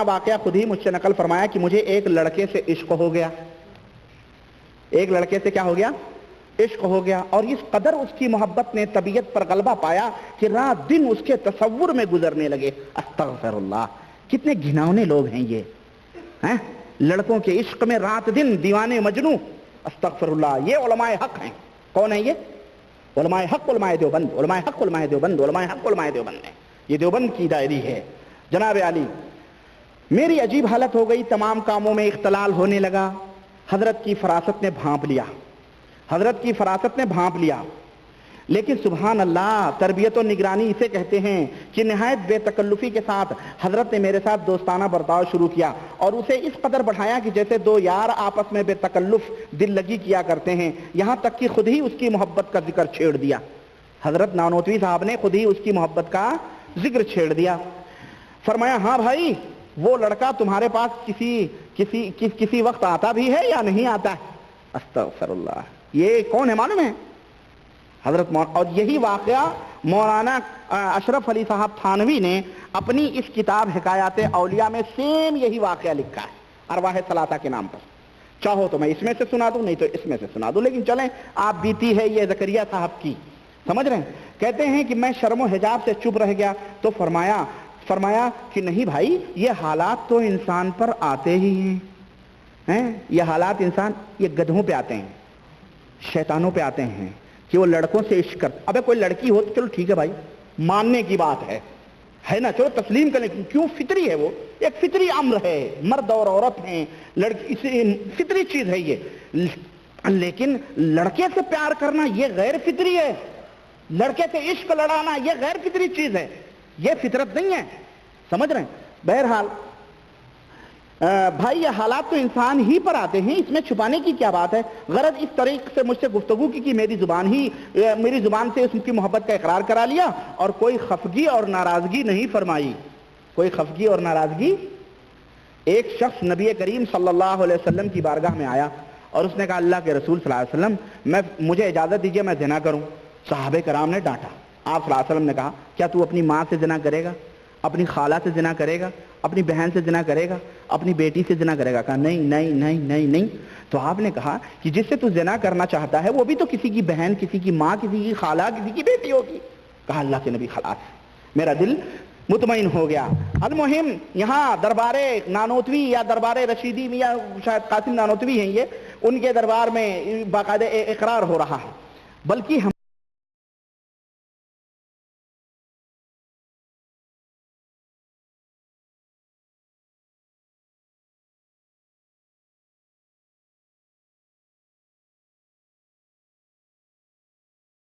واقعہ خود ہی مجھ سے نقل فرمایا کہ مجھے ایک لڑکے سے عشق ہو گیا. ایک لڑکے سے کیا ہو گیا؟ عشق ہو گیا. اور اس قدر اس کی محبت نے طبیعت پر غلبہ پایا کہ رات دن اس کے تصور میں گزرنے لگے. استغفر اللہ، کتنے گھناؤنے لوگ ہیں یہ، ہیں لڑکوں کے عشق میں رات دن دیوانے مجنوں. استغفر اللہ. یہ علماء حق ہیں. کون ہیں یہ؟ علماء حق، علماء دیوبند. علماء حق، علماء دیوبند. علماء حق، علماء دیوبند ہیں. یہ دیوبند کی دائری ہے. جناب علی، میری عجیب حالت ہو گئی، تمام کاموں میں اختلال ہونے لگا. حضرت کی فراست نے بھانپ لیا، حضرت کی فراست نے بھانپ لیا. لیکن سبحان اللہ، تربیت و نگرانی اسے کہتے ہیں کہ نہایت بے تکلفی کے ساتھ حضرت نے میرے ساتھ دوستانہ برتاؤ شروع کیا اور اسے اس قدر بڑھایا کہ جیسے دو یار آپس میں بے تکلف دل لگی کیا کرتے ہیں. یہاں تک کہ خود ہی اس کی محبت کا ذکر چھیڑ دیا. حضرت نانوتوی صاحب نے خود ہی اس کی محبت کا ذکر چھیڑ دیا. فرمایا ہاں بھائی، وہ لڑکا تمہارے پاس کسی وقت آتا بھی ہے یا نہیں آتا ہے؟ استغفر اللہ. یہ کون ہے معلوم ہے؟ حضرت اور یہی واقعہ مولانا اشرف علی صاحب تھانوی نے اپنی اس کتاب حکایات اولیاء میں سیم یہی واقعہ لکھا ہے، ارواح ثلاثہ کے نام پر. چاہو تو میں اس میں سے سنا دوں، نہیں تو اس میں سے سنا دوں، لیکن چلیں آپ بیتی ہے یہ زکریا صاحب کی. سمجھ رہے ہیں؟ کہتے ہیں کہ میں شرم و حجاب سے چپ رہ گیا تو فرمایا کہ نہیں بھائی، یہ حالات تو انسان پر آتے ہی ہیں. یہ حالات انسان، یہ گدھوں پہ آتے ہیں، شیطانوں پہ آتے ہیں کہ وہ لڑکوں سے عشق کرتے. ابے کوئی لڑکی ہو تو چلو ٹھیک ہے بھائی، ماننے کی بات ہے نا، چلو تسلیم کرنے کی، کیوں فطری ہے، وہ ایک فطری امر ہے، مرد اور عورت ہیں، لڑکی فطری چیز ہے یہ. لیکن لڑکے سے پیار کرنا یہ غیر فطری ہے. لڑکے سے عشق لڑانا یہ غیر فطری چیز ہے، یہ فطرت نہیں ہے. سمجھ رہے ہیں؟ بہرحال بھائی، یہ حالات تو انسان ہی پر آتے ہیں، اس میں چھپانے کی کیا بات ہے. غرض اس طریقے سے مجھ سے گفتگو کی کہ میری زبان سے اس کی محبت کا اقرار کرا لیا اور کوئی خفگی اور ناراضگی نہیں فرمائی. کوئی خفگی اور ناراضگی. ایک شخص نبی کریم صلی اللہ علیہ وسلم کی بارگاہ میں آیا اور اس نے کہا اللہ کے رسول صلی اللہ علیہ وسلم، مجھے اجازت دیجئے میں زنا کروں. صحابہ کرام نے ڈانٹا. آپ صلی اللہ علیہ وسلم نے کہا کیا تو اپنی ماں سے زنا کرے گا، اپنی خالہ سے زنا کرے گا، اپنی بہن سے زنا کرے گا، اپنی بیٹی سے زنا کرے گا؟ کہا نہیں نہیں نہیں نہیں نہیں. تو آپ نے کہا کہ جس سے تو زنا کرنا چاہتا ہے وہ بھی تو کسی کی بہن، کسی کی ماں، کسی کی خالہ، کسی کی بیٹی ہوگی. کہا اللہ کے نبی خلاص، میرا دل مطمئن ہو گیا. المہم یہاں دربار نانوتوی یا دربار رشیدی یا شاید قاسم نانوتوی ہیں یہ، ان کے دربار میں باقاعدہ اقرار ہو رہا ہے. بلکہ ہم